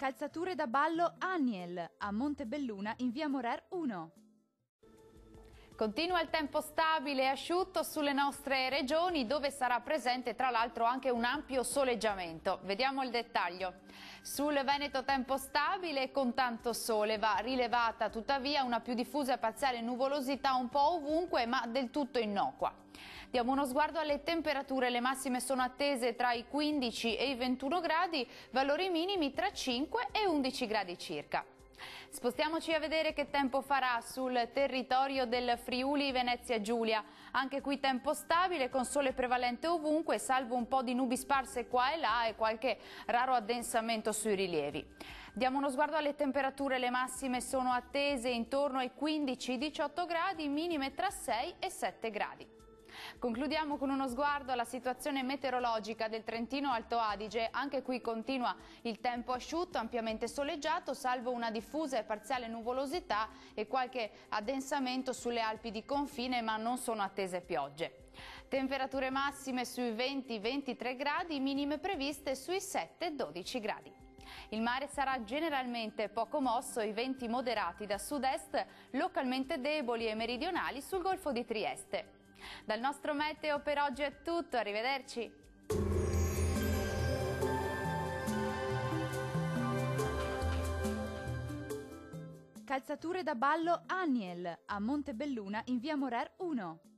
Calzature da ballo Aniel a Montebelluna in via Morer 1. Continua il tempo stabile e asciutto sulle nostre regioni, dove sarà presente tra l'altro anche un ampio soleggiamento. Vediamo il dettaglio. Sul Veneto tempo stabile con tanto sole, va rilevata tuttavia una più diffusa e parziale nuvolosità un po' ovunque, ma del tutto innocua. Diamo uno sguardo alle temperature, le massime sono attese tra i 15 e i 21 gradi, valori minimi tra 5 e 11 gradi circa. Spostiamoci a vedere che tempo farà sul territorio del Friuli Venezia Giulia. Anche qui tempo stabile con sole prevalente ovunque, salvo un po' di nubi sparse qua e là e qualche raro addensamento sui rilievi. Diamo uno sguardo alle temperature, le massime sono attese intorno ai 15-18 gradi, minime tra 6 e 7 gradi. Concludiamo con uno sguardo alla situazione meteorologica del Trentino Alto Adige. Anche qui continua il tempo asciutto, ampiamente soleggiato, salvo una diffusa e parziale nuvolosità e qualche addensamento sulle Alpi di confine, ma non sono attese piogge. Temperature massime sui 20-23 gradi, minime previste sui 7-12 gradi. Il mare sarà generalmente poco mosso, i venti moderati da sud-est, localmente deboli e meridionali sul Golfo di Trieste. Dal nostro meteo per oggi è tutto, arrivederci! Calzature da ballo Aniel a Montebelluna in via Morer 1.